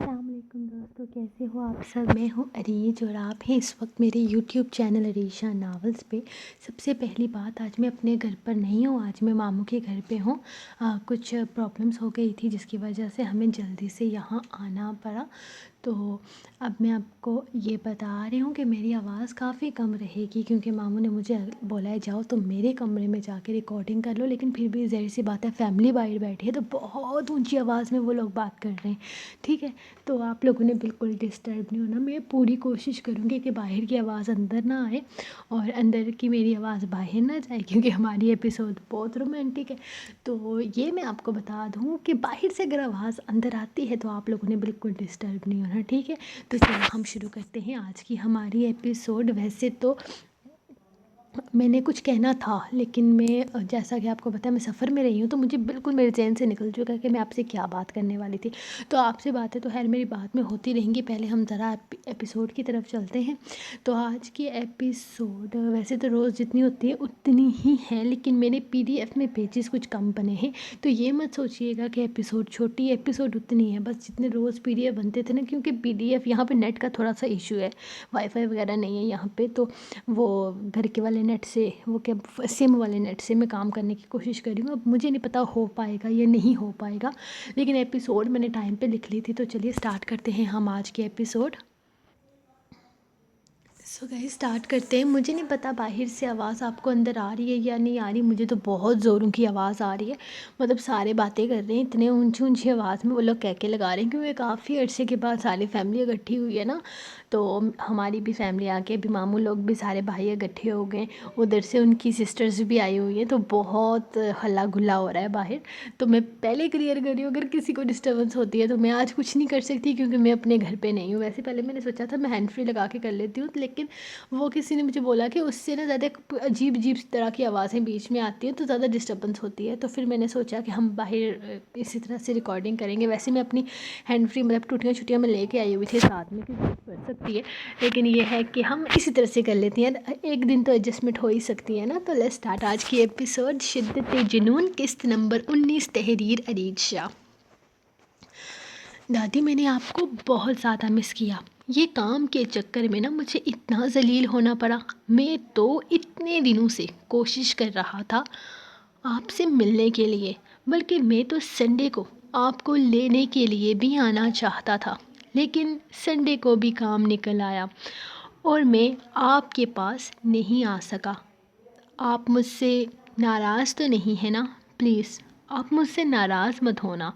السلام علیکم دوستو، کیسے ہو آپ سب؟ میں ہوں عریج اور آپ ہیں اس وقت میرے یوٹیوب چینل عریشہ ناولز پہ۔ سب سے پہلی بات، آج میں اپنے گھر پر نہیں ہوں، آج میں ماموں کے گھر پہ ہوں۔ کچھ پرابلمس ہو گئی تھی جس کی وجہ سے ہمیں جلدی سے یہاں آنا پڑا۔ تو اب میں آپ کو یہ بتا رہی ہوں کہ میری آواز کافی کم رہے گی کیونکہ ماموں نے مجھے بولا ہے جاؤ تم میرے کمرے میں جا کے ریکارڈنگ کر لو، لیکن پھر بھی ظاہر سی بات ہے فیملی باہر بیٹھی ہے تو بہت اونچی آواز میں وہ لوگ بات کر رہے ہیں، ٹھیک ہے؟ تو آپ لوگوں نے بالکل ڈسٹرب نہیں ہونا۔ میں پوری کوشش کروں گی کہ باہر کی آواز اندر نہ آئے اور اندر کی میری آواز باہر نہ جائے، کیونکہ ہماری ایپیسوڈ بہت رومانٹک ہے۔ تو یہ میں آپ کو بتا دوں کہ باہر سے اگر آواز اندر آتی ہے تو آپ لوگوں نے بالکل ڈسٹرب نہیں ہونا، ٹھیک ہے؟ تو چلو ہم شروع کرتے ہیں آج کی ہماری ایپیسوڈ۔ ویسے تو میں نے کچھ کہنا تھا، لیکن میں جیسا کہ آپ کو پتہ ہے میں سفر میں رہی ہوں تو مجھے بالکل میرے ذہن سے نکل چکا ہے کہ میں آپ سے کیا بات کرنے والی تھی۔ تو آپ سے باتیں تو خیر میری بات میں ہوتی رہیں گی، پہلے ہم ذرا ایپیسوڈ کی طرف چلتے ہیں۔ تو آج کی ایپیسوڈ ویسے تو روز جتنی ہوتی ہے اتنی ہی ہے، لیکن میرے PDF میں پیجز کچھ کم بنے ہیں، تو یہ مت سوچیے گا کہ ایپیسوڈ چھوٹی ہے، ایپیسوڈ اتنی ہے بس جتنے روز PDF بنتے تھے نا، کیونکہ PDF یہاں پہ نیٹ کا تھوڑا سا ایشو ہے، وائی فائی وغیرہ نہیں ہے یہاں پہ، تو وہ گھر کے والے نیٹ سے، وہ کیا سم والے نیٹ سے میں کام کرنے کی کوشش کر رہی ہوں۔ اب مجھے نہیں پتا ہو پائے گا یا نہیں ہو پائے گا، لیکن ایپیسوڈ میں نے ٹائم پہ لکھ لی تھی۔ تو چلیے سٹارٹ کرتے ہیں ہم آج کے ایپیسوڈ۔ گائز اسٹارٹ کرتے ہیں۔ مجھے نہیں پتا باہر سے آواز آپ کو اندر آ رہی ہے یا نہیں آ رہی، مجھے تو بہت زوروں کی آواز آ رہی ہے، مطلب سارے باتیں کر رہے ہیں اتنے اونچی اونچی آواز میں، وہ لوگ کہہ لگا رہے ہیں، کیونکہ کافی عرصے کے بعد ساری فیملی اکٹھی ہوئی ہے نا، تو ہماری بھی فیملی آ کے ابھی ماموں لوگ بھی سارے بھائی اکٹھے ہو گئے، ادھر سے ان کی سسٹرز بھی آئی ہوئی ہیں، تو بہت ہلا گلا ہو رہا ہے باہر۔ تو میں پہلے کلیئر کر رہی ہوں، اگر کسی کو ڈسٹربنس ہوتی ہے تو میں آج کچھ نہیں کر سکتی کیونکہ میں اپنے گھر پہ نہیں ہوں۔ ویسے پہلے میں نے سوچا تھا میں ہینڈ فری لگا کے کر لیتی ہوں، لیکن وہ کسی نے مجھے بولا کہ اس سے نا زیادہ عجیب طرح کی آوازیں بیچ میں آتی ہیں تو زیادہ ڈسٹربنس ہوتی ہے، تو پھر میں نے سوچا کہ ہم باہر اسی طرح سے ریکارڈنگ کریں گے۔ ویسے میں اپنی ہینڈ فری مطلب ٹوٹیاں چھٹیاں میں لے کے آئی ہوئی تھی ساتھ میں کہ ضرورت پڑ سکتی ہے، لیکن یہ ہے کہ ہم اسی طرح سے کر لیتی ہیں، ایک دن تو ایڈجسٹمنٹ ہو ہی سکتی ہے نا۔ تو لیٹس اسٹارٹ آج کی ایپیسوڈ۔ شدت جنون، قسط نمبر 19، تحریر عریج شاہ۔ دادی، میں نے آپ کو بہت زیادہ مس کیا، یہ کام کے چکر میں نا مجھے اتنا ذلیل ہونا پڑا۔ میں تو اتنے دنوں سے کوشش کر رہا تھا آپ سے ملنے کے لیے، بلکہ میں تو سنڈے کو آپ کو لینے کے لیے بھی آنا چاہتا تھا، لیکن سنڈے کو بھی کام نکل آیا اور میں آپ کے پاس نہیں آ سکا۔ آپ مجھ سے ناراض تو نہیں ہے نا؟ پلیز آپ مجھ سے ناراض مت ہونا۔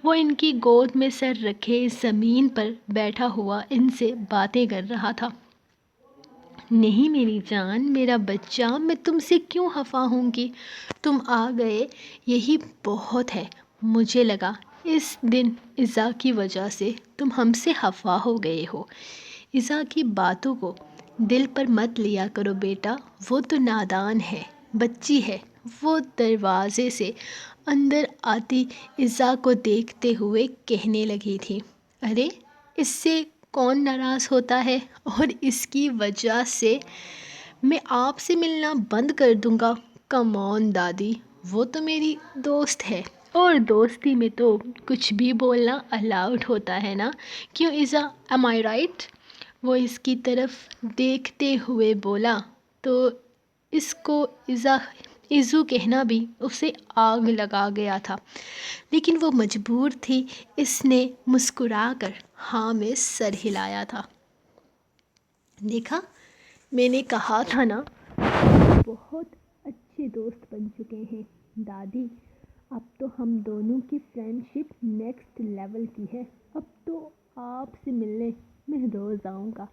وہ ان کی گود میں سر رکھے زمین پر بیٹھا ہوا ان سے باتیں کر رہا تھا۔ نہیں میری جان، میرا بچہ، میں تم سے کیوں خفا ہوں گی؟ تم آ گئے یہی بہت ہے۔ مجھے لگا اس دن ایزا کی وجہ سے تم ہم سے خفا ہو گئے ہو۔ ایزا کی باتوں کو دل پر مت لیا کرو بیٹا، وہ تو نادان ہے، بچی ہے۔ وہ دروازے سے اندر آتی ایزا کو دیکھتے ہوئے کہنے لگی تھی، ارے اس سے کون ناراض ہوتا ہے، اور اس کی وجہ سے میں آپ سے ملنا بند کر دوں گا؟ کم آن دادی، وہ تو میری دوست ہے اور دوستی میں تو کچھ بھی بولنا الاؤڈ ہوتا ہے نا، کیوں ایزا، ایم آئی رائٹ؟ وہ اس کی طرف دیکھتے ہوئے بولا تو اس کو ایزو کہنا بھی اسے آگ لگا گیا تھا، لیکن وہ مجبور تھی۔ اس نے مسکرا کر ہاں میں سر ہلایا تھا۔ دیکھا، میں نے کہا تھا نا، بہت اچھے دوست بن چکے ہیں دادی، اب تو ہم دونوں کی فرینڈ شپ نیکسٹ لیول کی ہے۔ اب تو آپ سے ملنے میں روز آؤں گا،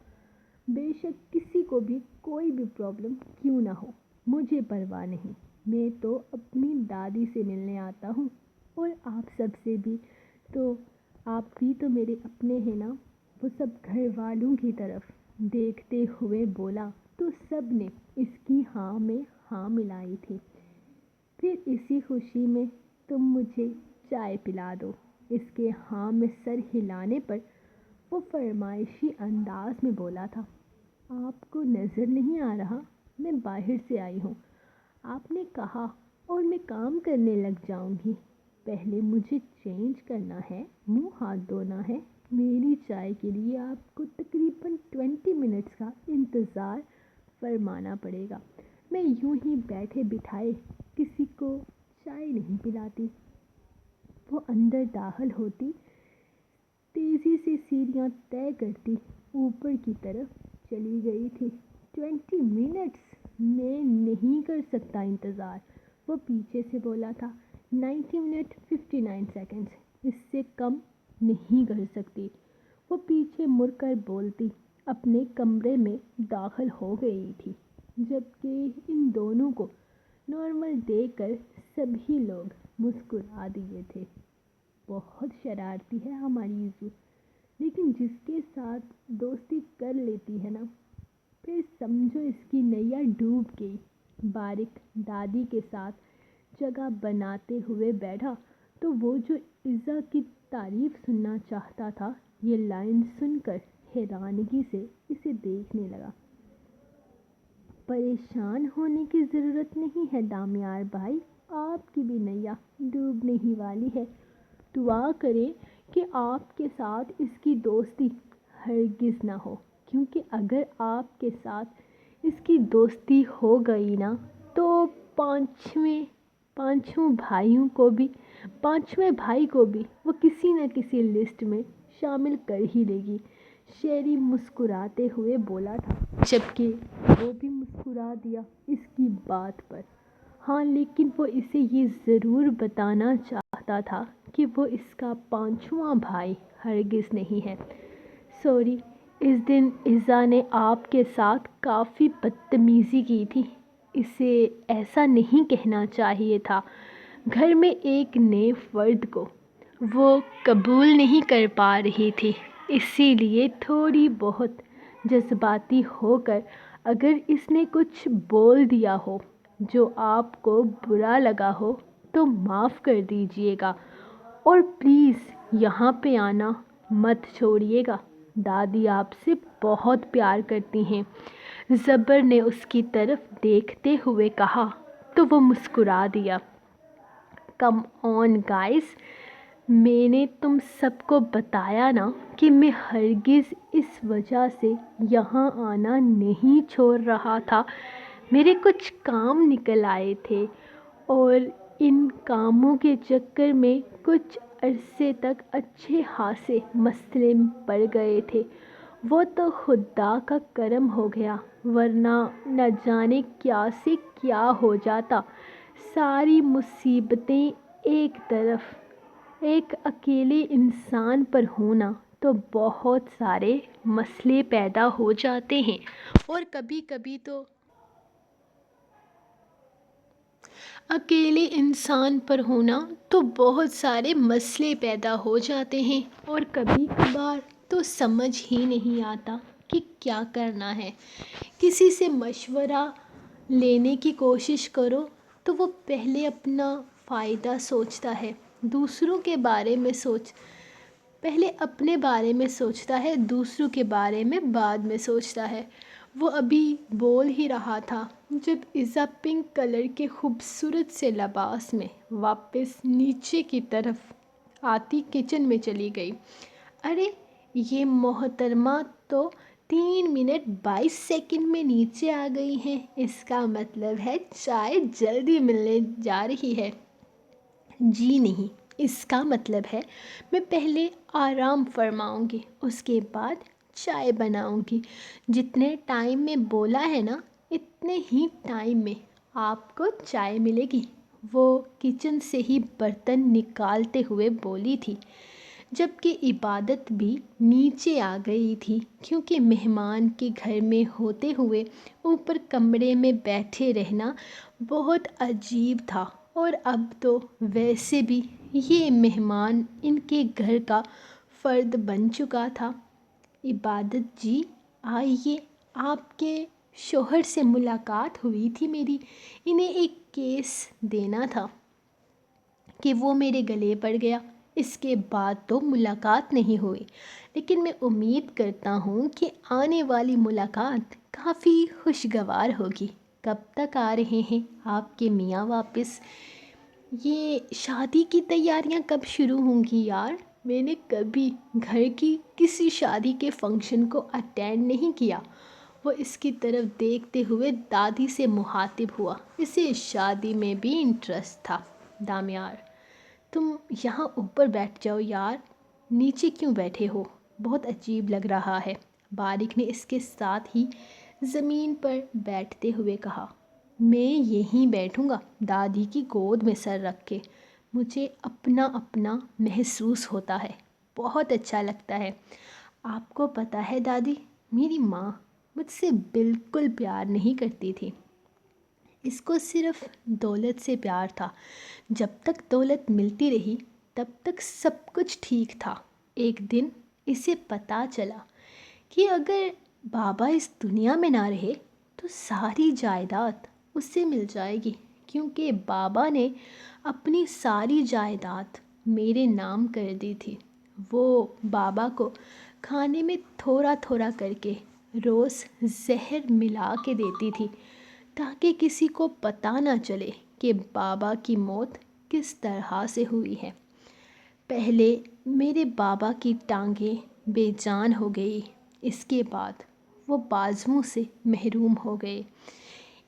بے شک کسی کو بھی کوئی بھی پرابلم کیوں نہ ہو، مجھے پرواہ نہیں، میں تو اپنی دادی سے ملنے آتا ہوں، اور آپ سب سے بھی، تو آپ بھی تو میرے اپنے ہیں نا۔ وہ سب گھر والوں کی طرف دیکھتے ہوئے بولا تو سب نے اس کی ہاں میں ہاں ملائی تھی۔ پھر اسی خوشی میں تم مجھے چائے پلا دو۔ اس کے ہاں میں سر ہلانے پر وہ فرمائشی انداز میں بولا تھا، آپ کو نظر نہیں آ رہا میں باہر سے آئی ہوں؟ آپ نے کہا اور میں کام کرنے لگ جاؤں گی، پہلے مجھے چینج کرنا ہے، منہ ہاتھ دھونا ہے، میری چائے کے لیے آپ کو تقریباً 20 منٹس کا انتظار فرمانا پڑے گا۔ میں یوں ہی بیٹھے بٹھائے کسی کو چائے نہیں پلاتی۔ وہ اندر داخل ہوتی، تیزی سے سیڑھیاں طے کرتی اوپر کی طرف چلی گئی تھی۔ 20 منٹس! میں نہیں کر سکتا انتظار، وہ پیچھے سے بولا تھا۔ 90 منٹ 59 سیکنڈز، اس سے کم نہیں کر سکتی، وہ پیچھے مڑ کر بولتی اپنے کمرے میں داخل ہو گئی تھی، جبکہ ان دونوں کو نارمل دیکھ کر سبھی لوگ مسکرا دیے تھے۔ بہت شرارتی ہے ہماری ایزو، لیکن جس کے ساتھ دوستی کر لیتی ہے نا، پھر سمجھو اس کی نیا ڈوب گئی۔ بارک دادی کے ساتھ جگہ بناتے ہوئے بیٹھا تو وہ جو عزا کی تعریف سننا چاہتا تھا، یہ لائن سن کر حیرانگی سے اسے دیکھنے لگا۔ پریشان ہونے کی ضرورت نہیں ہے دامیار بھائی، آپ کی بھی نیا ڈوبنے ہی والی ہے۔ دعا کریں کہ آپ کے ساتھ اس کی دوستی ہرگز نہ ہو، کیونکہ اگر آپ کے ساتھ اس کی دوستی ہو گئی نا تو پانچویں بھائی کو بھی وہ کسی نہ کسی لسٹ میں شامل کر ہی لے گی۔ شیری مسکراتے ہوئے بولا تھا، جبکہ وہ بھی مسکرا دیا اس کی بات پر۔ ہاں، لیکن وہ اسے یہ ضرور بتانا چاہتا تھا کہ وہ اس کا پانچواں بھائی ہرگز نہیں ہے۔ سوری، اس دن عزا نے آپ کے ساتھ کافی بدتمیزی کی تھی، اسے ایسا نہیں کہنا چاہیے تھا۔ گھر میں ایک نئے فرد کو وہ قبول نہیں کر پا رہی تھی، اسی لیے تھوڑی بہت جذباتی ہو کر اگر اس نے کچھ بول دیا ہو جو آپ کو برا لگا ہو تو معاف کر دیجیے گا، اور پلیز یہاں پہ آنا مت چھوڑیے گا، دادی آپ سے بہت پیار کرتی ہیں۔ زبر نے اس کی طرف دیکھتے ہوئے کہا تو وہ مسکرا دیا۔ کم آن گائز، میں نے تم سب کو بتایا نا کہ میں ہرگز اس وجہ سے یہاں آنا نہیں چھوڑ رہا تھا، میرے کچھ کام نکل آئے تھے اور ان کاموں کے چکر میں کچھ عرصے تک اچھے خاصے مسئلے پڑ گئے تھے۔ وہ تو خدا کا کرم ہو گیا، ورنہ نہ جانے کیا سے کیا ہو جاتا۔ ساری مصیبتیں ایک طرف، ایک اکیلے انسان پر ہونا تو بہت سارے مسئلے پیدا ہو جاتے ہیں، اور کبھی کبھی تو اکیلے انسان پر ہونا تو بہت سارے مسئلے پیدا ہو جاتے ہیں، اور کبھی کبھار تو سمجھ ہی نہیں آتا کہ کیا کرنا ہے۔ کسی سے مشورہ لینے کی کوشش کرو تو وہ پہلے اپنا فائدہ سوچتا ہے، پہلے اپنے بارے میں سوچتا ہے، دوسروں کے بارے میں بعد میں سوچتا ہے۔ وہ ابھی بول ہی رہا تھا جب عزا پنک کلر کے خوبصورت سے لباس میں واپس نیچے کی طرف آتی کچن میں چلی گئی۔ ارے یہ محترمہ تو 3 منٹ 22 سیکنڈ میں نیچے آ گئی ہیں، اس کا مطلب ہے چائے جلدی ملنے جا رہی ہے۔ جی نہیں، اس کا مطلب ہے میں پہلے آرام فرماؤں گی، اس کے بعد چائے بناؤں گی۔ جتنے ٹائم میں بولا ہے نا، اتنے ہی ٹائم میں آپ کو چائے ملے گی، وہ کچن سے ہی برتن نکالتے ہوئے بولی تھی، جبکہ عبادت بھی نیچے آ گئی تھی، کیونکہ مہمان کے گھر میں ہوتے ہوئے اوپر کمرے میں بیٹھے رہنا بہت عجیب تھا، اور اب تو ویسے بھی یہ مہمان ان کے گھر کا فرد بن چکا تھا۔ عبادت جی آئیے، آپ کے شوہر سے ملاقات ہوئی تھی میری، انہیں ایک کیس دینا تھا کہ وہ میرے گلے پڑ گیا، اس کے بعد تو ملاقات نہیں ہوئی، لیکن میں امید کرتا ہوں کہ آنے والی ملاقات کافی خوشگوار ہوگی۔ کب تک آ رہے ہیں آپ کے میاں واپس؟ یہ شادی کی تیاریاں کب شروع ہوں گی یار؟ میں نے کبھی گھر کی کسی شادی کے فنکشن کو اٹینڈ نہیں کیا۔ وہ اس کی طرف دیکھتے ہوئے دادی سے مخاطب ہوا۔ اسے شادی میں بھی انٹرسٹ تھا۔ دامیار، تم یہاں اوپر بیٹھ جاؤ یار، نیچے کیوں بیٹھے ہو؟ بہت عجیب لگ رہا ہے، بارق نے اس کے ساتھ ہی زمین پر بیٹھتے ہوئے کہا۔ میں یہیں بیٹھوں گا، دادی کی گود میں سر رکھ کے۔ مجھے اپنا اپنا محسوس ہوتا ہے، بہت اچھا لگتا ہے۔ آپ کو پتہ ہے دادی، میری ماں مجھ سے بالکل پیار نہیں کرتی تھی۔ اس کو صرف دولت سے پیار تھا۔ جب تک دولت ملتی رہی تب تک سب کچھ ٹھیک تھا۔ ایک دن اسے پتہ چلا کہ اگر بابا اس دنیا میں نہ رہے تو ساری جائیداد اس سے مل جائے گی، کیونکہ بابا نے اپنی ساری جائیداد میرے نام کر دی تھی۔ وہ بابا کو کھانے میں تھوڑا تھوڑا کر کے روز زہر ملا کے دیتی تھی تاکہ کسی کو پتہ نہ چلے کہ بابا کی موت کس طرح سے ہوئی ہے۔ پہلے میرے بابا کی ٹانگیں بے جان ہو گئی، اس کے بعد وہ بازوؤں سے محروم ہو گئے۔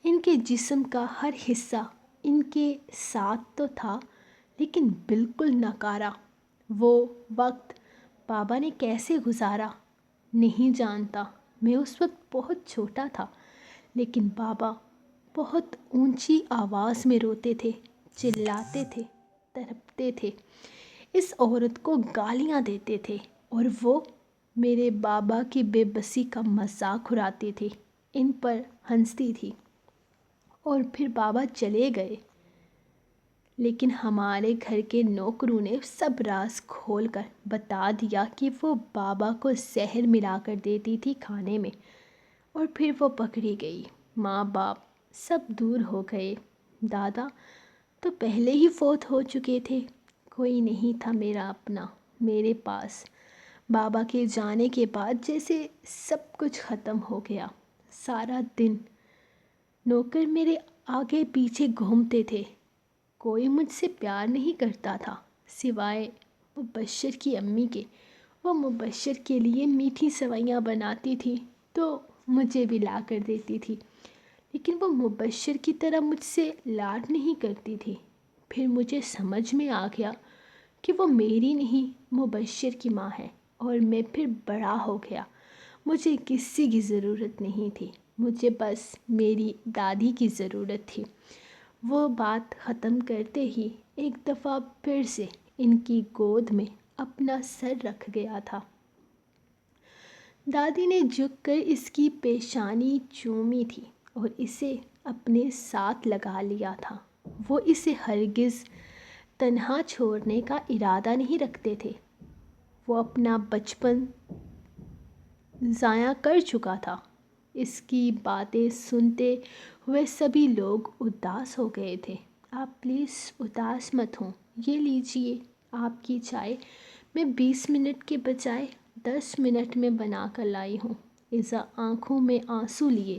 ان کے جسم کا ہر حصہ ان کے ساتھ تو تھا لیکن بالکل ناکارہ۔ وہ وقت بابا نے کیسے گزارا نہیں جانتا۔ میں اس وقت بہت چھوٹا تھا، لیکن بابا بہت اونچی آواز میں روتے تھے، چلاتے تھے، تڑپتے تھے، اس عورت کو گالیاں دیتے تھے، اور وہ میرے بابا کی بے بسی کا مذاق اڑاتی تھی، ان پر ہنستی تھی۔ اور پھر بابا چلے گئے، لیکن ہمارے گھر کے نوکروں نے سب راز کھول کر بتا دیا کہ وہ بابا کو زہر ملا کر دیتی تھی کھانے میں، اور پھر وہ پکڑی گئی۔ ماں باپ سب دور ہو گئے، دادا تو پہلے ہی فوت ہو چکے تھے، کوئی نہیں تھا میرا اپنا میرے پاس۔ بابا کے جانے کے بعد جیسے سب کچھ ختم ہو گیا۔ سارا دن نوکر میرے آگے پیچھے گھومتے تھے، کوئی مجھ سے پیار نہیں کرتا تھا سوائے مبشر کی امی کے۔ وہ مبشر کے لیے میٹھی سوئیاں بناتی تھی تو مجھے بھی لا کر دیتی تھی، لیکن وہ مبشر کی طرح مجھ سے لاڈ نہیں کرتی تھی۔ پھر مجھے سمجھ میں آ گیا کہ وہ میری نہیں مبشر کی ماں ہے، اور میں پھر بڑا ہو گیا۔ مجھے کسی کی ضرورت نہیں تھی، مجھے بس میری دادی کی ضرورت تھی۔ وہ بات ختم کرتے ہی ایک دفعہ پھر سے ان کی گود میں اپنا سر رکھ گیا تھا۔ دادی نے جھک کر اس کی پیشانی چومی تھی اور اسے اپنے ساتھ لگا لیا تھا۔ وہ اسے ہرگز تنہا چھوڑنے کا ارادہ نہیں رکھتے تھے۔ وہ اپنا بچپن ضائع کر چکا تھا۔ اس کی باتیں سنتے ہوئے سبھی لوگ اداس ہو گئے تھے۔ آپ پلیز اداس مت ہوں، یہ لیجیے آپ کی چائے، میں 20 منٹ کے بجائے 10 منٹ میں بنا کر لائی ہوں۔ ایزا آنکھوں میں آنسو لیے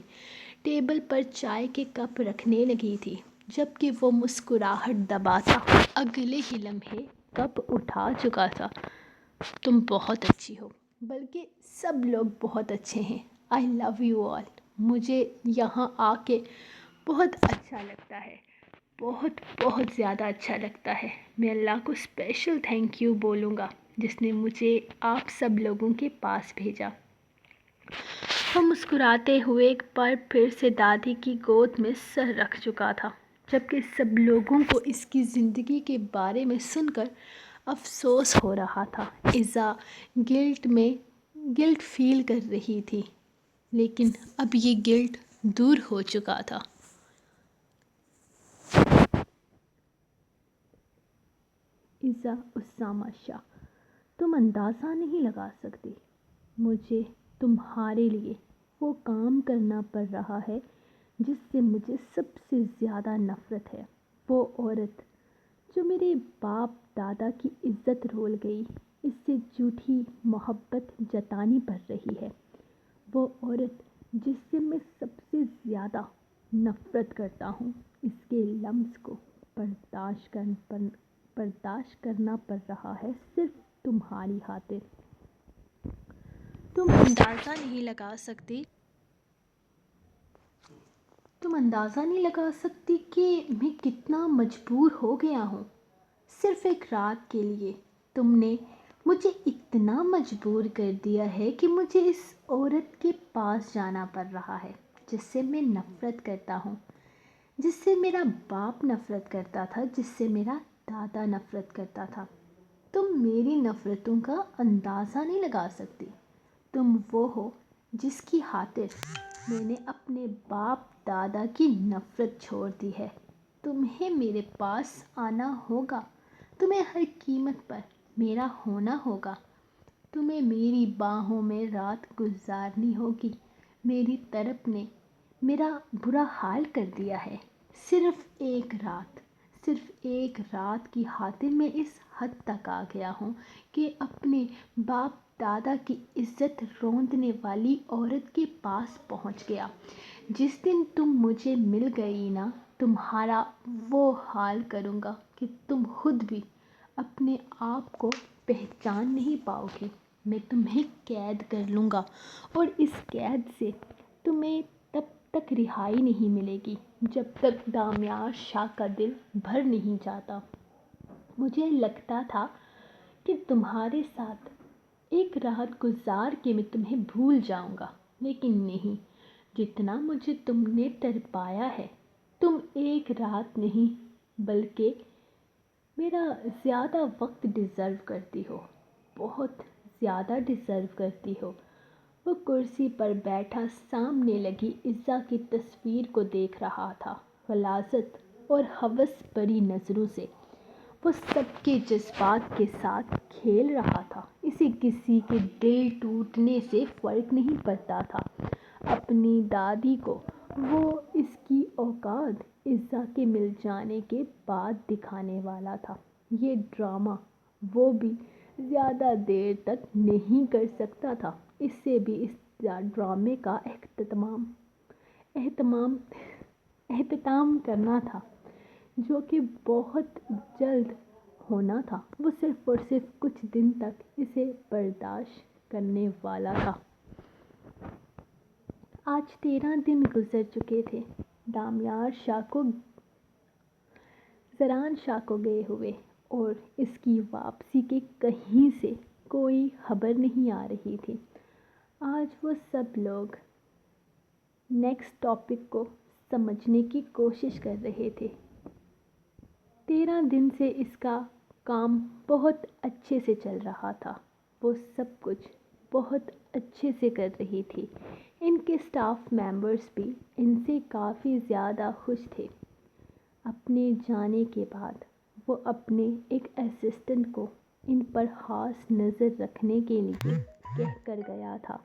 ٹیبل پر چائے کے کپ رکھنے لگی تھی، جبکہ وہ مسکراہٹ دباتا اگلے ہی لمحے کپ اٹھا چکا تھا۔ تم بہت اچھی ہو، بلکہ سب لوگ بہت اچھے ہیں۔ آئی لو یو آل۔ مجھے یہاں آ کے بہت اچھا لگتا ہے، بہت بہت زیادہ اچھا لگتا ہے۔ میں اللہ کو اسپیشل تھینک یو بولوں گا جس نے مجھے آپ سب لوگوں کے پاس بھیجا۔ وہ مسکراتے ہوئے ایک بار پھر سے دادی کی گود میں سر رکھ چکا تھا، جبکہ سب لوگوں کو اس کی زندگی کے بارے میں سن کر افسوس ہو رہا تھا۔ ایزا گلٹ فیل کر رہی تھی، لیکن اب یہ گلٹ دور ہو چکا تھا۔ ایزا اسامہ شاہ، تم اندازہ نہیں لگا سکتی مجھے تمہارے لیے وہ کام کرنا پڑ رہا ہے جس سے مجھے سب سے زیادہ نفرت ہے۔ وہ عورت جو میرے باپ دادا کی عزت رول گئی، اس سے جھوٹی محبت جتانی پڑ رہی ہے۔ وہ عورت جس سے میں سب سے زیادہ نفرت کرتا ہوں، اس کے لمس کو برداشت کرنا پڑ رہا ہے صرف تمہاری خاطر۔ تم اندازہ نہیں لگا سکتی کہ میں کتنا مجبور ہو گیا ہوں۔ صرف ایک رات کے لیے تم نے مجھے اتنا مجبور کر دیا ہے کہ مجھے اس عورت کے پاس جانا پڑ رہا ہے جس سے میں نفرت کرتا ہوں، جس سے میرا باپ نفرت کرتا تھا، جس سے میرا دادا نفرت کرتا تھا۔ تم میری نفرتوں کا اندازہ نہیں لگا سکتی۔ تم وہ ہو جس کی خاطر میں نے اپنے باپ دادا کی نفرت چھوڑ دی ہے۔ تمہیں میرے پاس آنا ہوگا، تمہیں ہر قیمت پر میرا ہونا ہوگا، تمہیں میری باہوں میں رات گزارنی ہوگی۔ میری طرف نے میرا برا حال کر دیا ہے۔ صرف ایک رات کی خاطر میں اس حد تک آ گیا ہوں کہ اپنے باپ دادا کی عزت روندنے والی عورت کے پاس پہنچ گیا۔ جس دن تم مجھے مل گئی نا، تمہارا وہ حال کروں گا کہ تم خود بھی اپنے آپ کو پہچان نہیں پاؤ گی۔ میں تمہیں قید کر لوں گا اور اس قید سے تمہیں تب تک رہائی نہیں ملے گی جب تک دامیار شاہ کا دل بھر نہیں جاتا۔ مجھے لگتا تھا کہ تمہارے ساتھ ایک رات گزار کے میں تمہیں بھول جاؤں گا، لیکن نہیں، جتنا مجھے تم نے تڑپایا ہے، تم ایک رات نہیں بلکہ میرا زیادہ وقت ڈیزرو کرتی ہو، بہت زیادہ ڈیزرو کرتی ہو۔ وہ کرسی پر بیٹھا سامنے لگی عزا کی تصویر کو دیکھ رہا تھا، غلاظت اور ہوس بھری نظروں سے۔ وہ سب کے جذبات کے ساتھ کھیل رہا تھا، اسے کسی کے دل ٹوٹنے سے فرق نہیں پڑتا تھا۔ اپنی دادی کو وہ اس کی اوقات عزا کے مل جانے کے بعد دکھانے والا تھا۔ یہ ڈرامہ وہ بھی زیادہ دیر تک نہیں کر سکتا تھا، اس سے بھی اس ڈرامے کا اختتام کرنا تھا جو کہ بہت جلد ہونا تھا۔ وہ صرف اور صرف کچھ دن تک اسے برداشت کرنے والا تھا۔ آج 13 دن گزر چکے تھے زران شاہ کو گئے ہوئے، اور اس کی واپسی کے کہیں سے کوئی خبر نہیں آ رہی تھی۔ آج وہ سب لوگ نیکسٹ ٹاپک کو سمجھنے کی کوشش کر رہے تھے۔ 13 دن سے اس کا کام بہت اچھے سے چل رہا تھا، وہ سب کچھ بہت اچھے سے کر رہی تھی۔ ان کے اسٹاف ممبرز بھی ان سے کافی زیادہ خوش تھے۔ اپنے جانے کے بعد وہ اپنے ایک اسسٹنٹ کو ان پر خاص نظر رکھنے کے لیے کہہ کر گیا تھا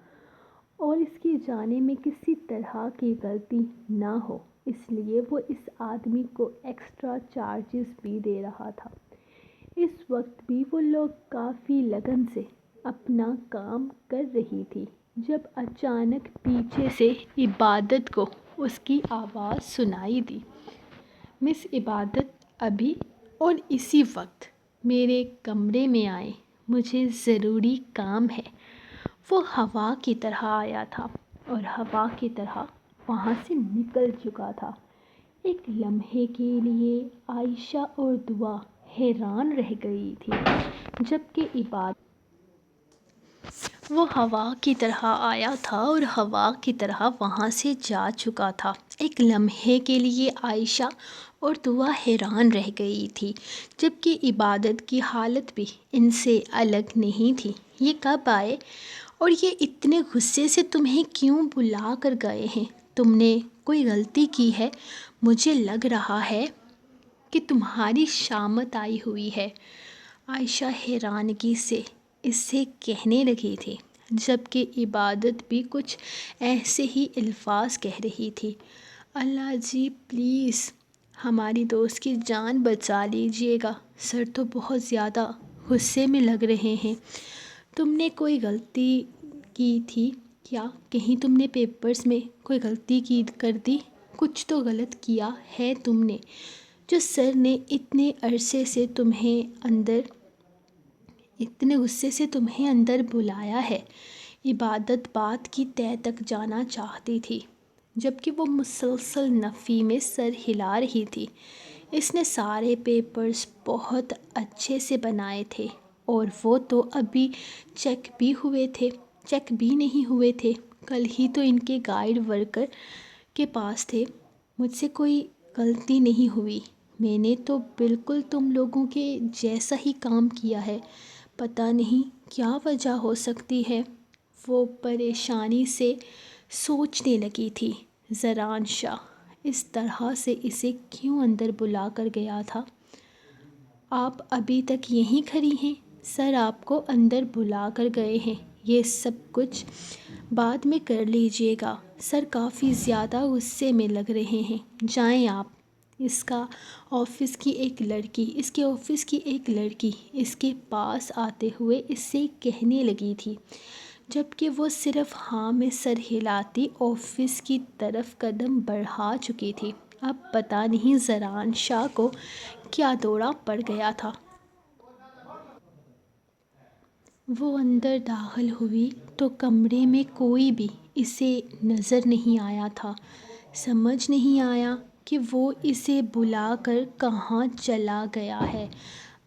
اور اس کے جانے میں کسی طرح کی غلطی نہ ہو، اس لیے وہ اس آدمی کو ایکسٹرا چارجز بھی دے رہا تھا۔ اس وقت بھی وہ لوگ کافی لگن سے اپنا کام کر رہی تھی جب اچانک پیچھے سے عبادت کو اس کی آواز سنائی دی۔ مس عبادت ابھی اور اسی وقت میرے کمرے میں آئیں، مجھے ضروری کام ہے۔ وہ ہوا کی طرح آیا تھا اور ہوا کی طرح وہاں سے نکل چکا تھا۔ ایک لمحے کے لیے عائشہ اور دعا حیران رہ گئی تھی، جبکہ عبادت وہ ہوا کی طرح آیا تھا اور ہوا کی طرح وہاں سے جا چکا تھا۔ ایک لمحے کے لیے عائشہ اور دعا حیران رہ گئی تھی، جبکہ عبادت کی حالت بھی ان سے الگ نہیں تھی۔ یہ کب آئے اور یہ اتنے غصے سے تمہیں کیوں بلا کر گئے ہیں؟ تم نے کوئی غلطی کی ہے؟ مجھے لگ رہا ہے کہ تمہاری شامت آئی ہوئی ہے، عائشہ حیرانگی سے اس سے کہنے لگی تھی، جبکہ عبادت بھی کچھ ایسے ہی الفاظ کہہ رہی تھی۔ اللہ جی پلیز ہماری دوست کی جان بچا لیجیے گا، سر تو بہت زیادہ غصے میں لگ رہے ہیں۔ تم نے کوئی غلطی کی تھی کیا؟ کہیں تم نے پیپرز میں کوئی غلطی کر دی؟ کچھ تو غلط کیا ہے تم نے جو سر نے اتنے غصے سے تمہیں اندر بلایا ہے۔ عبادت بات کی تہہ تک جانا چاہتی تھی، جبکہ وہ مسلسل نفی میں سر ہلا رہی تھی۔ اس نے سارے پیپرز بہت اچھے سے بنائے تھے، اور وہ تو ابھی چیک بھی نہیں ہوئے تھے۔ کل ہی تو ان کے گائیڈ ورکر کے پاس تھے۔ مجھ سے کوئی غلطی نہیں ہوئی، میں نے تو بالکل تم لوگوں کے جیسا ہی کام کیا ہے۔ پتہ نہیں کیا وجہ ہو سکتی ہے۔ وہ پریشانی سے سوچنے لگی تھی۔ زران شاہ اس طرح سے اسے کیوں اندر بلا کر گیا تھا؟ آپ ابھی تک یہیں کھڑی ہیں؟ سر آپ کو اندر بلا کر گئے ہیں، یہ سب کچھ بعد میں کر لیجیے گا۔ سر کافی زیادہ غصے میں لگ رہے ہیں، جائیں آپ۔ اس کے آفس کی ایک لڑکی اس کے پاس آتے ہوئے اس سے کہنے لگی تھی، جبکہ وہ صرف ہاں میں سر ہلاتی آفس کی طرف قدم بڑھا چکی تھی۔ اب پتہ نہیں زران شاہ کو کیا دورہ پڑ گیا تھا۔ وہ اندر داخل ہوئی تو کمرے میں کوئی بھی اسے نظر نہیں آیا تھا۔ سمجھ نہیں آیا کہ وہ اسے بلا کر کہاں چلا گیا ہے۔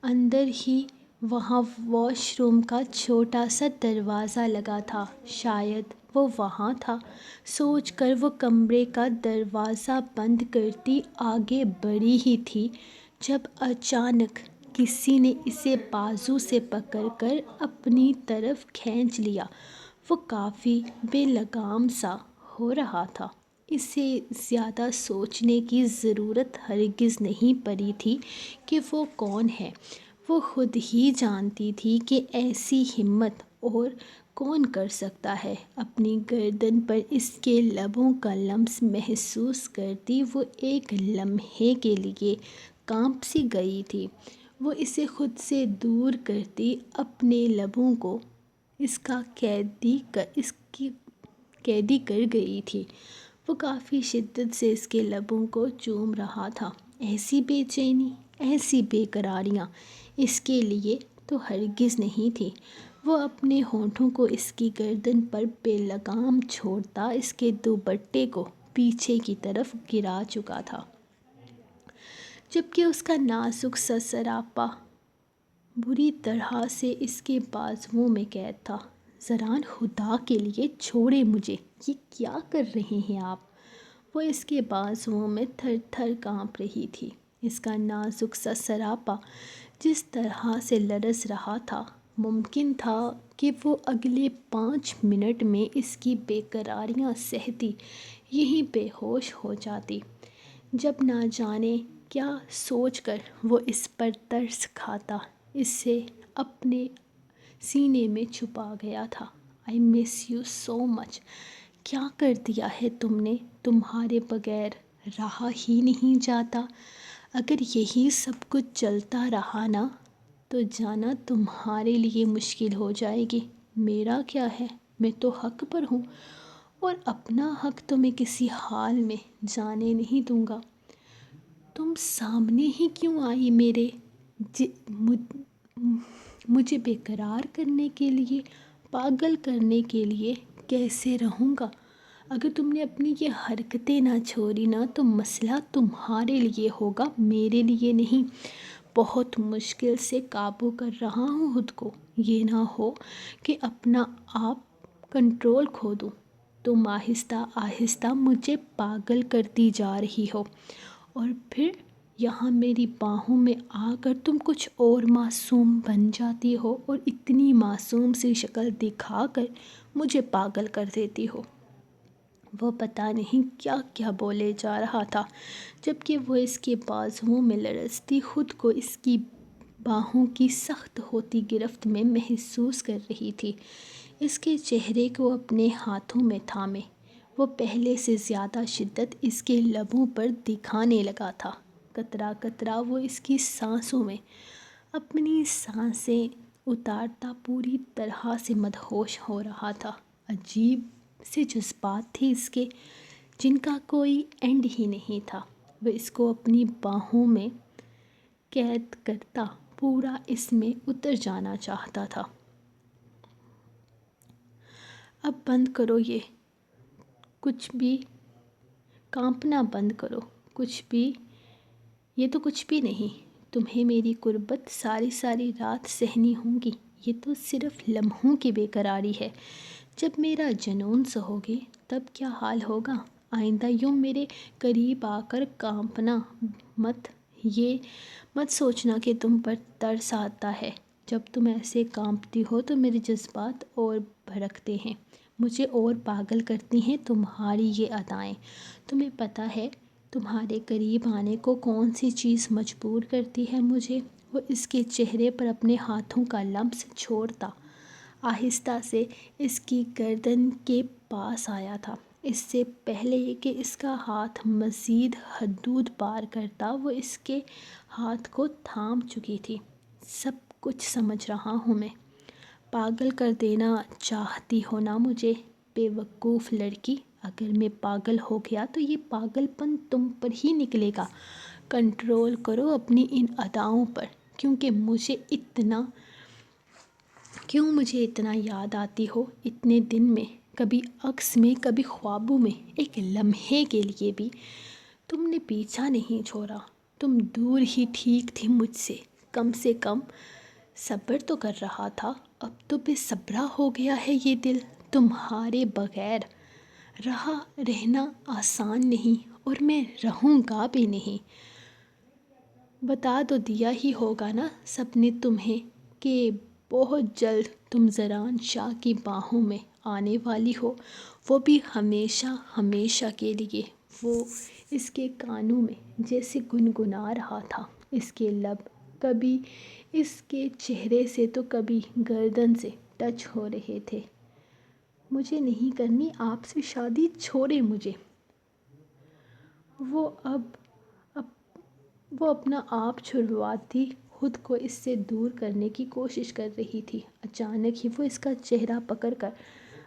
اندر ہی وہاں واش روم کا چھوٹا سا دروازہ لگا تھا، شاید وہ وہاں تھا۔ سوچ کر وہ کمرے کا دروازہ بند کرتی آگے بڑھی ہی تھی، جب اچانک کسی نے اسے بازو سے پکڑ کر اپنی طرف کھینچ لیا۔ وہ کافی بے لگام سا ہو رہا تھا۔ اسے زیادہ سوچنے کی ضرورت ہرگز نہیں پڑی تھی کہ وہ کون ہے۔ وہ خود ہی جانتی تھی کہ ایسی ہمت اور کون کر سکتا ہے۔ اپنی گردن پر اس کے لبوں کا لمس محسوس کرتی وہ ایک لمحے کے لیے کانپ سی گئی تھی۔ وہ اسے خود سے دور کرتی اپنے لبوں کو اس کا قیدی کر گئی تھی۔ وہ کافی شدت سے اس کے لبوں کو چوم رہا تھا۔ ایسی بے چینی، ایسی بے قراریاں اس کے لیے تو ہرگز نہیں تھی۔ وہ اپنے ہونٹوں کو اس کی گردن پر بے لگام چھوڑتا اس کے دوپٹے کو پیچھے کی طرف گرا چکا تھا، جبکہ اس کا نازک سا سراپا بری طرح سے اس کے بازوؤں میں قید تھا۔ زران خدا کے لیے چھوڑیں مجھے، یہ کیا کر رہے ہیں آپ؟ وہ اس کے بازوؤں میں تھر تھر کانپ رہی تھی۔ اس کا نازک سا سراپا جس طرح سے لرز رہا تھا، ممکن تھا کہ وہ اگلے 5 منٹ میں اس کی بے قراریاں سہتی یہیں بے ہوش ہو جاتی۔ جب نہ جانے کیا سوچ کر وہ اس پر ترس کھاتا اسے اپنے سینے میں چھپا گیا تھا۔ I miss you so much۔ کیا کر دیا ہے تم نے؟ تمہارے بغیر رہا ہی نہیں جاتا۔ اگر یہی سب کچھ چلتا رہا نا تو جانا تمہارے لیے مشکل ہو جائے گی۔ میرا کیا ہے، میں تو حق پر ہوں، اور اپنا حق تو میں کسی حال میں جانے نہیں دوں گا۔ تم سامنے ہی کیوں آئی مجھے بے قرار کرنے کے لیے، پاگل کرنے کے لیے؟ کیسے رہوں گا؟ اگر تم نے اپنی یہ حرکتیں نہ چھوڑی نا تو مسئلہ تمہارے لیے ہوگا، میرے لیے نہیں۔ بہت مشکل سے قابو کر رہا ہوں خود کو، یہ نہ ہو کہ اپنا آپ کنٹرول کھو دوں۔ تم آہستہ آہستہ مجھے پاگل کرتی جا رہی ہو، اور پھر یہاں میری باہوں میں آ کر تم کچھ اور معصوم بن جاتی ہو اور اتنی معصوم سی شکل دکھا کر مجھے پاگل کر دیتی ہو۔ وہ پتہ نہیں کیا کیا بولے جا رہا تھا، جبکہ وہ اس کے بازوؤں میں لرزتی خود کو اس کی باہوں کی سخت ہوتی گرفت میں محسوس کر رہی تھی۔ اس کے چہرے کو اپنے ہاتھوں میں تھامے وہ پہلے سے زیادہ شدت اس کے لبوں پر دکھانے لگا تھا۔ قطرہ قطرہ وہ اس کی سانسوں میں اپنی سانسیں اتارتا پوری طرح سے مدہوش ہو رہا تھا۔ عجیب سے جذبات تھے اس کے، جن کا کوئی اینڈ ہی نہیں تھا۔ وہ اس کو اپنی باہوں میں قید کرتا پورا اس میں اتر جانا چاہتا تھا۔ اب بند کرو یہ، کچھ بھی کانپنا بند کرو، کچھ بھی، یہ تو کچھ بھی نہیں، تمہیں میری غربت ساری ساری رات سہنی ہوگی، یہ تو صرف لمحوں کی بے قراری ہے، جب میرا جنون سہوگے تب کیا حال ہوگا، آئندہ یوں میرے قریب آ کر کانپنا مت، یہ مت سوچنا کہ تم پر ترس آتا ہے، جب تم ایسے کانپتی ہو تو میرے جذبات اور بھڑکتے ہیں، مجھے اور پاگل کرتی ہیں تمہاری یہ ادائیں، تمہیں پتہ ہے تمہارے قریب آنے کو کون سی چیز مجبور کرتی ہے مجھے، وہ اس کے چہرے پر اپنے ہاتھوں کا لمس چھوڑتا آہستہ سے اس کی گردن کے پاس آیا تھا، اس سے پہلے کہ اس کا ہاتھ مزید حدود پار کرتا وہ اس کے ہاتھ کو تھام چکی تھی۔ سب کچھ سمجھ رہا ہوں میں، پاگل کر دینا چاہتی ہو نا مجھے، بے وقوف لڑکی، اگر میں پاگل ہو گیا تو یہ پاگل پن تم پر ہی نکلے گا، کنٹرول کرو اپنی ان اداؤں پر، کیوں مجھے اتنا یاد آتی ہو اتنے دن میں، کبھی عکس میں کبھی خوابوں میں، ایک لمحے کے لیے بھی تم نے پیچھا نہیں چھوڑا، تم دور ہی ٹھیک تھی مجھ سے کم صبر تو کر رہا تھا، اب تو بے صبرا ہو گیا ہے یہ دل، تمہارے بغیر رہنا آسان نہیں اور میں رہوں گا بھی نہیں، بتا تو دیا ہی ہوگا نا سب نے تمہیں کہ بہت جلد تم زران شاہ کی باہوں میں آنے والی ہو، وہ بھی ہمیشہ ہمیشہ کے لیے، وہ اس کے کانوں میں جیسے گنگنا رہا تھا، اس کے لب کبھی اس کے چہرے سے تو کبھی گردن سے ٹچ ہو رہے تھے، مجھے نہیں کرنی آپ سے شادی، چھوڑے مجھے، وہ اپنا آپ چھڑواتی خود کو اس سے دور کرنے کی کوشش کر رہی تھی، اچانک ہی وہ اس کا چہرہ پکڑ کر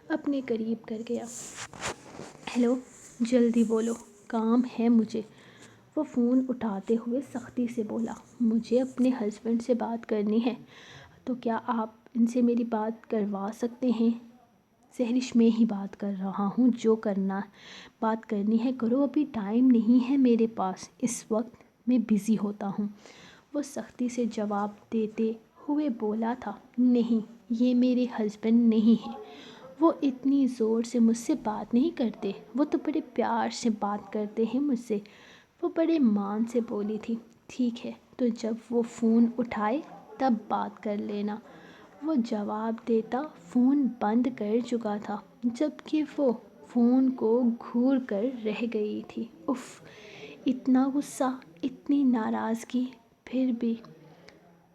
اپنے قریب کر گیا۔ ہیلو، جلدی بولو، کام ہے مجھے، وہ فون اٹھاتے ہوئے سختی سے بولا، مجھے اپنے ہسبینڈ سے بات کرنی ہے، تو کیا آپ ان سے میری بات کروا سکتے ہیں؟ سہرش میں ہی بات کر رہا ہوں، بات کرنی ہے کرو، ابھی ٹائم نہیں ہے میرے پاس، اس وقت میں بزی ہوتا ہوں، وہ سختی سے جواب دیتے ہوئے بولا تھا، نہیں یہ میرے ہسبینڈ نہیں ہیں، وہ اتنی زور سے مجھ سے بات نہیں کرتے، وہ تو بڑے پیار سے بات کرتے ہیں مجھ سے، وہ بڑے مان سے بولی تھی، ٹھیک ہے تو جب وہ فون اٹھائے تب بات کر لینا، وہ جواب دیتا فون بند کر چکا تھا، جبکہ وہ فون کو گھور کر رہ گئی تھی، اف، اتنا غصہ، اتنی ناراضگی، پھر بھی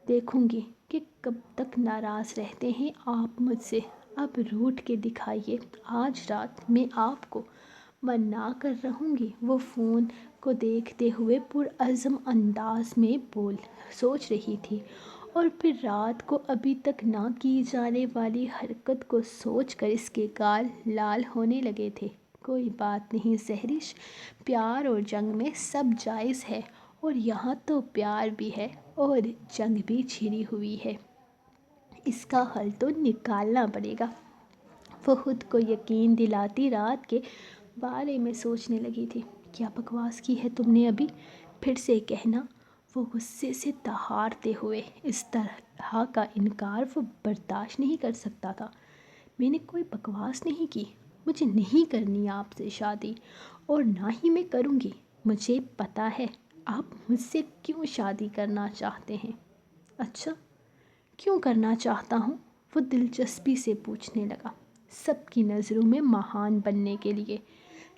دیکھوں گی کہ کب تک ناراض رہتے ہیں آپ مجھ سے، اب روٹھ کے دکھائیے، آج رات میں آپ کو منا کر رہوں گی، وہ فون کو دیکھتے ہوئے پرعزم انداز میں سوچ رہی تھی، اور پھر رات کو ابھی تک نہ کی جانے والی حرکت کو سوچ کر اس کے گال لال ہونے لگے تھے، کوئی بات نہیں سہرش، پیار اور جنگ میں سب جائز ہے، اور یہاں تو پیار بھی ہے اور جنگ بھی چھڑی ہوئی ہے، اس کا حل تو نکالنا پڑے گا، وہ خود کو یقین دلاتی رات کے بارے میں سوچنے لگی تھی، کیا بکواس کی ہے تم نے ابھی، پھر سے کہنا، وہ غصے سے دہاڑتے ہوئے، اس طرح کا انکار وہ برداشت نہیں کر سکتا تھا، میں نے کوئی بکواس نہیں کی، مجھے نہیں کرنی آپ سے شادی، اور نہ ہی میں کروں گی، مجھے پتہ ہے آپ مجھ سے کیوں شادی کرنا چاہتے ہیں، اچھا کیوں کرنا چاہتا ہوں، وہ دلچسپی سے پوچھنے لگا، سب کی نظروں میں مہان بننے کے لیے،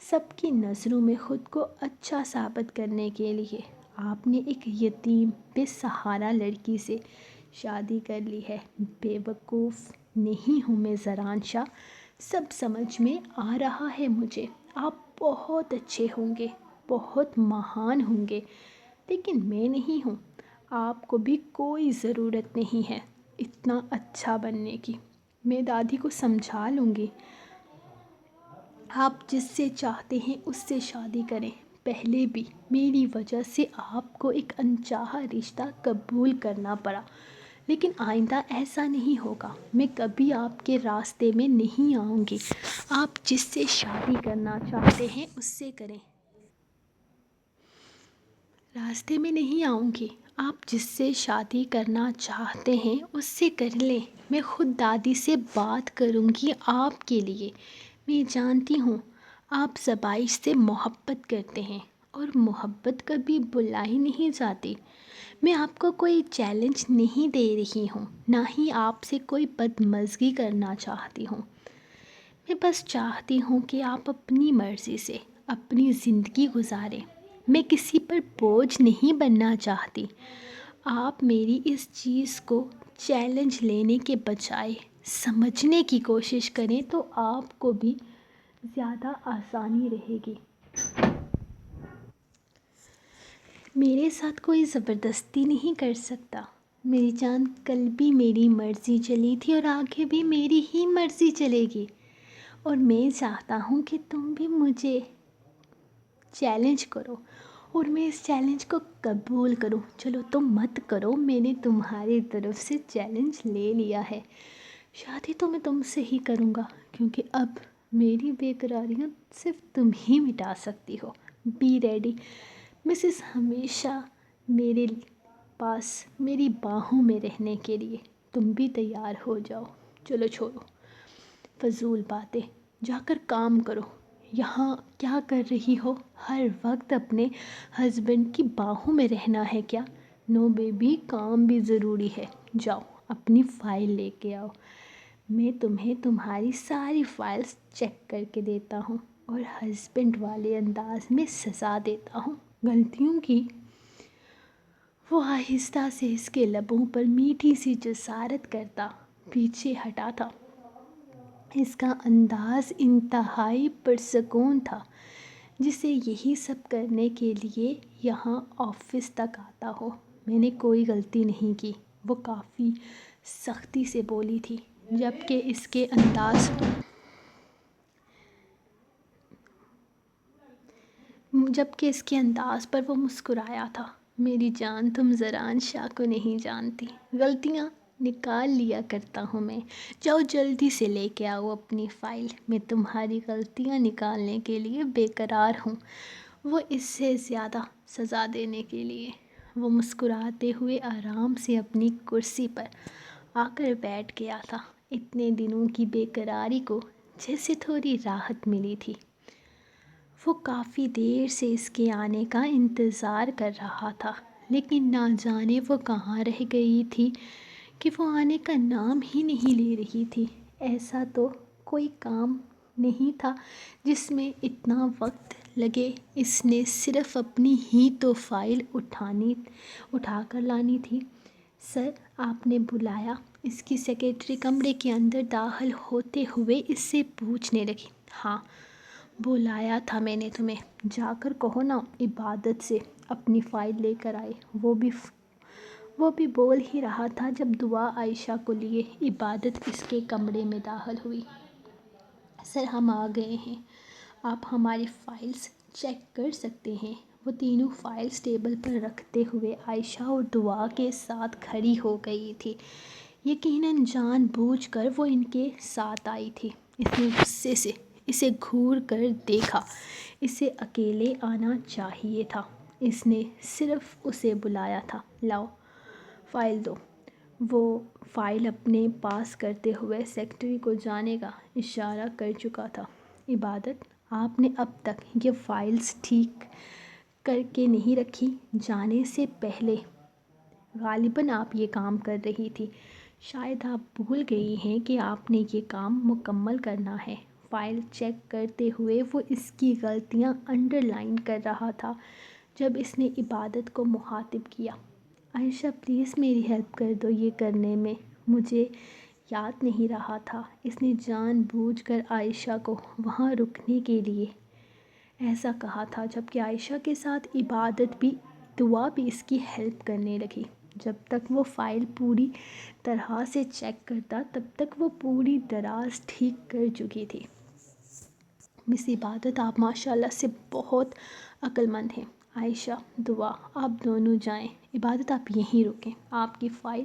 سب کی نظروں میں خود کو اچھا ثابت کرنے کے لیے، آپ نے ایک یتیم بے سہارا لڑکی سے شادی کر لی ہے، بے وقوف نہیں ہوں میں زران شاہ، سب سمجھ میں آ رہا ہے مجھے، آپ بہت اچھے ہوں گے، بہت مہان ہوں گے، لیکن میں نہیں ہوں، آپ کو بھی کوئی ضرورت نہیں ہے اتنا اچھا بننے کی، میں دادی کو سمجھا لوں گی، آپ جس سے چاہتے ہیں اس سے شادی کریں، پہلے بھی میری وجہ سے آپ کو ایک انچاہا رشتہ قبول کرنا پڑا، لیکن آئندہ ایسا نہیں ہوگا۔ میں کبھی آپ کے راستے میں نہیں آؤں گی۔ آپ جس سے شادی کرنا چاہتے ہیں اس سے کریں۔ راستے میں نہیں آؤں گی۔ آپ جس سے شادی کرنا چاہتے ہیں اس سے کر لیں۔ میں خود دادی سے بات کروں گی آپ کے لیے۔ میں جانتی ہوں آپ زبائش سے محبت کرتے ہیں، اور محبت کبھی بھلائی نہیں جاتی۔ میں آپ کو کوئی چیلنج نہیں دے رہی ہوں، نہ ہی آپ سے کوئی بدمزگی کرنا چاہتی ہوں۔ میں بس چاہتی ہوں کہ آپ اپنی مرضی سے اپنی زندگی گزاریں۔ میں کسی پر بوجھ نہیں بننا چاہتی۔ آپ میری اس چیز کو چیلنج لینے کے بجائے سمجھنے کی کوشش کریں تو آپ کو بھی زیادہ آسانی رہے گی۔ میرے ساتھ کوئی زبردستی نہیں کر سکتا۔ میری جان، کل بھی میری مرضی چلی تھی اور آگے بھی میری ہی مرضی چلے گی، اور میں چاہتا ہوں کہ تم بھی مجھے چیلنج کرو اور میں اس چیلنج کو قبول کروں۔ چلو تم مت کرو، میں نے تمہاری طرف سے چیلنج لے لیا ہے۔ شادی تو میں تم سے ہی کروں گا، کیونکہ اب میری بے قراریاں صرف تم ہی مٹا سکتی ہو۔ بی ریڈی مسز، ہمیشہ میرے پاس میری باہوں میں رہنے کے لیے۔ تم بھی تیار ہو جاؤ۔ چلو چھوڑو فضول باتیں، جا کر کام کرو۔ یہاں کیا کر رہی ہو؟ ہر وقت اپنے ہسبینڈ کی باہوں میں رہنا ہے کیا؟ نو بیبی، کام بھی ضروری ہے۔ جاؤ اپنی فائل لے کے آؤ۔ میں تمہیں تمہاری ساری فائلز چیک کر کے دیتا ہوں، اور ہسبینڈ والے انداز میں سزا دیتا ہوں غلطیوں کی۔ وہ آہستہ سے اس کے لبوں پر میٹھی سی جسارت کرتا پیچھے ہٹا تھا۔ اس کا انداز انتہائی پرسکون تھا، جسے یہی سب کرنے کے لیے یہاں آفس تک آتا ہو۔ میں نے کوئی غلطی نہیں کی، وہ کافی سختی سے بولی تھی، جبکہ اس کے انداز پر وہ مسکرایا تھا۔ میری جان، تم زران شاہ کو نہیں جانتی۔ غلطیاں نکال لیا کرتا ہوں میں۔ جاؤ جلدی سے لے کے آؤ اپنی فائل۔ میں تمہاری غلطیاں نکالنے کے لیے بے قرار ہوں، وہ اس سے زیادہ سزا دینے کے لیے۔ وہ مسکراتے ہوئے آرام سے اپنی کرسی پر آ کر بیٹھ گیا تھا۔ اتنے دنوں کی بے قراری کو جیسے تھوڑی راحت ملی تھی۔ وہ کافی دیر سے اس کے آنے کا انتظار کر رہا تھا، لیکن نہ جانے وہ کہاں رہ گئی تھی کہ وہ آنے کا نام ہی نہیں لے رہی تھی۔ ایسا تو کوئی کام نہیں تھا جس میں اتنا وقت لگے۔ اس نے صرف اپنی ہی تو فائل اٹھا کر لانی تھی۔ سر، آپ نے بلایا؟ اس کی سیکرٹری کمرے کے اندر داخل ہوتے ہوئے اس سے پوچھنے لگی۔ ہاں، بلایا تھا میں نے تمہیں۔ جا کر کہو نا عبادت سے اپنی فائل لے کر آئے۔ وہ بھی بول ہی رہا تھا جب دعا عائشہ کو لیے عبادت اس کے کمرے میں داخل ہوئی۔ سر، ہم آ گئے ہیں، آپ ہماری فائلز چیک کر سکتے ہیں۔ وہ تینوں فائلز ٹیبل پر رکھتے ہوئے عائشہ اور دعا کے ساتھ کھڑی ہو گئی تھی۔ یقیناً جان بوجھ کر وہ ان کے ساتھ آئی تھی۔ اس نے غصے سے اسے گھور کر دیکھا۔ اسے اکیلے آنا چاہیے تھا۔ اس نے صرف اسے بلایا تھا۔ لاؤ فائل دو۔ وہ فائل اپنے پاس کرتے ہوئے سیکرٹری کو جانے کا اشارہ کر چکا تھا۔ عبادت، آپ نے اب تک یہ فائلز ٹھیک کر کے نہیں رکھی؟ جانے سے پہلے غالباً آپ یہ کام کر رہی تھی۔ شاید آپ بھول گئی ہیں کہ آپ نے یہ کام مکمل کرنا ہے۔ فائل چیک کرتے ہوئے وہ اس کی غلطیاں انڈر لائن کر رہا تھا جب اس نے عبادت کو مخاطب کیا۔ عائشہ، پلیز میری ہیلپ کر دو یہ کرنے میں، مجھے یاد نہیں رہا تھا۔ اس نے جان بوجھ کر عائشہ کو وہاں رکنے کے لیے ایسا کہا تھا، جبکہ عائشہ کے ساتھ دعا بھی اس کی ہیلپ کرنے لگی۔ جب تک وہ فائل پوری طرح سے چیک کرتا، تب تک وہ پوری دراز ٹھیک کر چکی تھی۔ مس عبادت، آپ ماشاءاللہ سے بہت عقل مند ہیں۔ عائشہ، دعا آپ دونوں جائیں، عبادت آپ یہیں رکیں، آپ کی فائل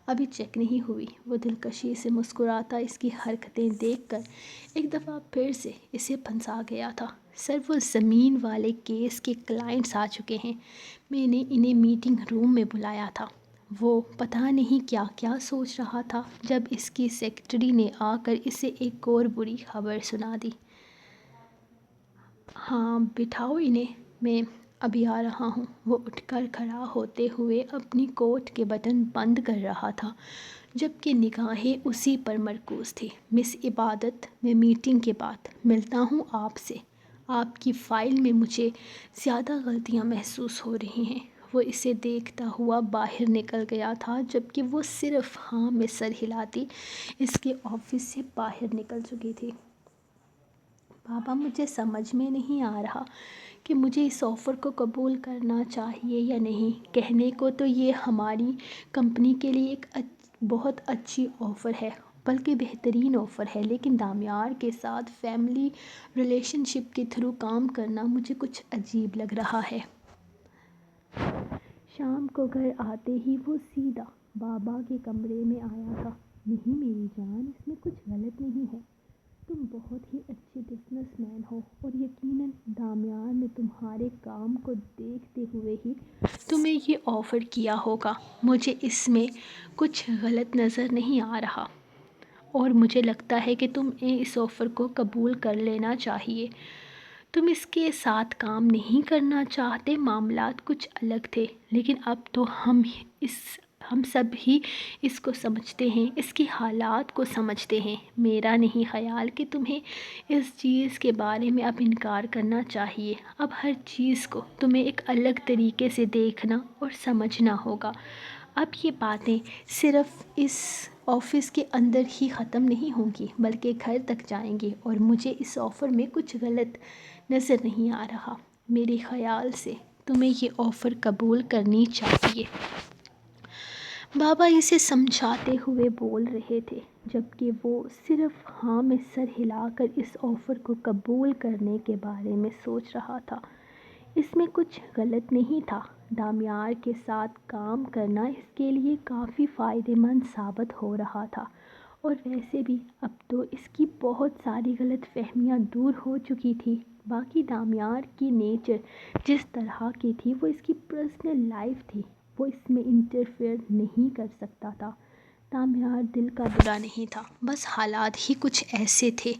ابھی چیک نہیں ہوئی۔ وہ دلکشی سے مسکراتا اس کی حرکتیں دیکھ کر ایک دفعہ پھر سے اسے پھنسا گیا تھا۔ سر، وہ زمین والے کیس کے کلائنٹس آ چکے ہیں، میں نے انہیں میٹنگ روم میں بلایا تھا۔ وہ پتہ نہیں کیا کیا سوچ رہا تھا جب اس کی سیکرٹری نے آ کر اسے ایک اور بری خبر سنا دی۔ ہاں بٹھاؤ انہیں، میں ابھی آ رہا ہوں۔ وہ اٹھ کر کھڑا ہوتے ہوئے اپنی کوٹ کے بٹن بند کر رہا تھا، جبکہ نگاہیں اسی پر مرکوز تھیں۔ مس عبادت، میں میٹنگ کے بعد ملتا ہوں آپ سے۔ آپ کی فائل میں مجھے زیادہ غلطیاں محسوس ہو رہی ہیں۔ وہ اسے دیکھتا ہوا باہر نکل گیا تھا، جبکہ وہ صرف ہاں میں سر ہلاتی اس کے آفس سے باہر نکل چکی تھی۔ بابا، مجھے سمجھ میں نہیں آ رہا کہ مجھے اس آفر کو قبول کرنا چاہیے یا نہیں۔ کہنے کو تو یہ ہماری کمپنی کے لیے ایک بہت اچھی آفر ہے، بلکہ بہترین آفر ہے، لیکن دامیار کے ساتھ فیملی ریلیشن شپ کے تھرو کام کرنا مجھے کچھ عجیب لگ رہا ہے۔ شام کو گھر آتے ہی وہ سیدھا بابا کے کمرے میں آیا تھا۔ نہیں میری جان، اس میں کچھ غلط نہیں ہے، تم بہت ہی اچھے بزنس مین ہو اور یقیناً دامیار نے تمہارے کام کو دیکھتے ہوئے ہی تمہیں یہ آفر کیا ہوگا۔ مجھے اس میں کچھ غلط نظر نہیں آ رہا اور مجھے لگتا ہے کہ تمہیں اس آفر کو قبول کر لینا چاہیے۔ تم اس کے ساتھ کام نہیں کرنا چاہتے، معاملات کچھ الگ تھے، لیکن اب تو ہم سب ہی اس کو سمجھتے ہیں، اس کی حالات کو سمجھتے ہیں۔ میرا نہیں خیال کہ تمہیں اس چیز کے بارے میں اب انکار کرنا چاہیے۔ اب ہر چیز کو تمہیں ایک الگ طریقے سے دیکھنا اور سمجھنا ہوگا۔ اب یہ باتیں صرف اس آفس کے اندر ہی ختم نہیں ہوں گی، بلکہ گھر تک جائیں گی، اور مجھے اس آفر میں کچھ غلط نظر نہیں آ رہا۔ میرے خیال سے تمہیں یہ آفر قبول کرنی چاہیے۔ بابا اسے سمجھاتے ہوئے بول رہے تھے، جبکہ وہ صرف ہاں میں سر ہلا کر اس آفر کو قبول کرنے کے بارے میں سوچ رہا تھا۔ اس میں کچھ غلط نہیں تھا۔ دامیار کے ساتھ کام کرنا اس کے لیے کافی فائدہ مند ثابت ہو رہا تھا، اور ویسے بھی اب تو اس کی بہت ساری غلط فہمیاں دور ہو چکی تھی۔ باقی دامیار کی نیچر جس طرح کی تھی وہ اس کی پرسنل لائف تھی، وہ اس میں انٹرفیئر نہیں کر سکتا تھا۔ دامیار دل کا برا نہیں تھا، بس حالات ہی کچھ ایسے تھے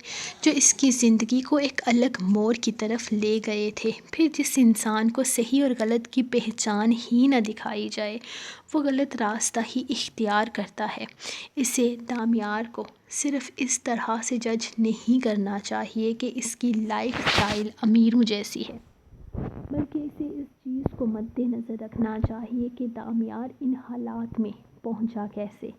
جو اس کی زندگی کو ایک الگ موڑ کی طرف لے گئے تھے۔ پھر جس انسان کو صحیح اور غلط کی پہچان ہی نہ دکھائی جائے، وہ غلط راستہ ہی اختیار کرتا ہے۔ اسے دامیار کو صرف اس طرح سے جج نہیں کرنا چاہیے کہ اس کی لائف سٹائل امیروں جیسی ہے، بلکہ اسے اس چیز کو مد نظر رکھنا چاہیے کہ دامیار ان حالات میں پہنچا کیسے۔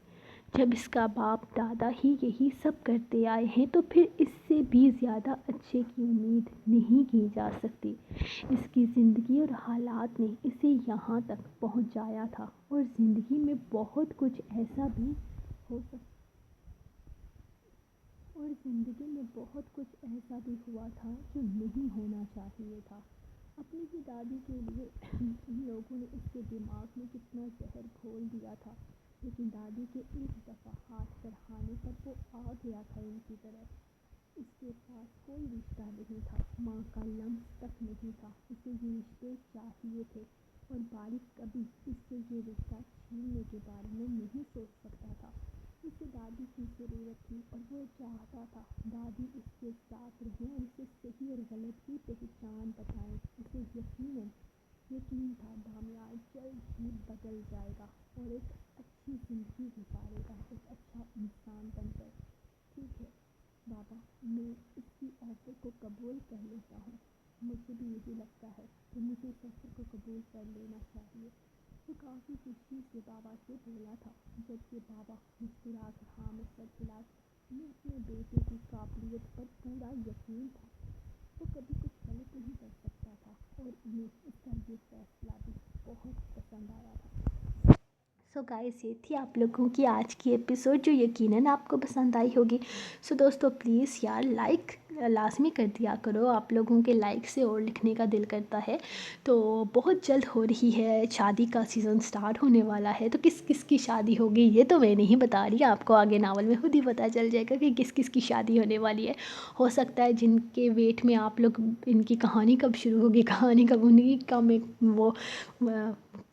جب اس کا باپ دادا ہی یہی سب کرتے آئے ہیں تو پھر اس سے بھی زیادہ اچھے کی امید نہیں کی جا سکتی۔ اس کی زندگی اور حالات نے اسے یہاں تک پہنچایا تھا، اور زندگی میں بہت کچھ ایسا بھی ہوا تھا جو نہیں ہونا چاہیے تھا۔ اپنی ہی دادی کے لیے ان لوگوں نے اس کے دماغ میں کتنا زہر گھول دیا تھا، لیکن دادی کے ایک دفعہ ہاتھ بڑھانے پر وہ آ گیا تھا ان کی طرف۔ اس کے پاس کوئی رشتہ نہیں تھا، ماں کا لمس تک نہیں تھا۔ اسے یہ رشتے چاہیے تھے، اور باریک کبھی اس سے یہ رشتہ چھیننے کے بارے میں نہیں سوچ سکتا تھا۔ اسے دادی کی ضرورت تھی، اور وہ چاہتا تھا دادی اس کے ساتھ رہیں اور اسے صحیح اور غلط کی پہچان بتائیں۔ اسے یقین تھا دامیار جلد ہی بدل جائے گا اور ایک اچھی زندگی گزارے گا، ایک اچھا انسان بن کر۔ ٹھیک ہے بابا، میں اس کی آفر کو قبول کر لیتا ہوں۔ مجھے بھی یہی لگتا ہے کہ مجھے اس آفر کو قبول کر لینا چاہیے۔ وہ کافی خوشی سے بابا سے بولا تھا، جبکہ بابا مسکرا کر ہاں میں سر ہلا تھا۔ انہیں اپنے بیٹے کی قابلیت پر پورا یقین تھا، وہ کبھی کچھ غلط نہیں کر سکتا تھا، اور انہیں اس کا یہ فیصلہ بھی بہت پسند آیا تھا۔ سو گائز، یہ تھی آپ لوگوں کی آج کی ایپیسوڈ، جو یقیناً آپ کو پسند آئی ہوگی۔ سو دوستو پلیز یار لازمی کر دیا کرو، آپ لوگوں کے لائک سے اور لکھنے کا دل کرتا ہے۔ تو بہت جلد ہو رہی ہے، شادی کا سیزن سٹارٹ ہونے والا ہے، تو کس کس کی شادی ہوگی یہ تو میں نہیں بتا رہی، آپ کو آگے ناول میں خود ہی پتہ چل جائے گا کہ کس کس کی شادی ہونے والی ہے۔ ہو سکتا ہے جن کے ویٹ میں آپ لوگ ان کی کہانی کب شروع ہوگی، کہانی کب، انہیں کا میں وہ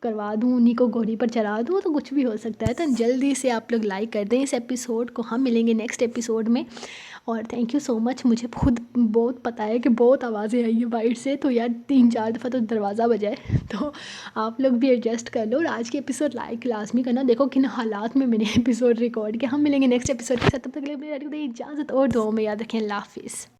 کروا دوں، انہیں کو گھوڑی پر چڑھا دوں، تو کچھ بھی ہو سکتا ہے۔ تو جلدی سے آپ لوگ لائک کر دیں اس ایپیسوڈ کو، ہم ملیں گے نیکسٹ ایپیسوڈ میں۔ اور تھینک یو سو مچ، مجھے خود بہت پتہ ہے کہ بہت آوازیں آئی ہیں باہر سے، تو یار 3-4 دفعہ تو دروازہ بجا ہے، تو آپ لوگ بھی ایڈجسٹ کر لو۔ اور آج کے ایپیسوڈ لائک لازمی کرنا، دیکھو کن حالات میں نے ایپیسوڈ ریکارڈ کیا۔ ہم ملیں گے نیکسٹ ایپیسوڈ کے ساتھ، تب تک کے لیے اجازت اور دعاؤں میں یاد رکھیں۔ اللہ حافظ۔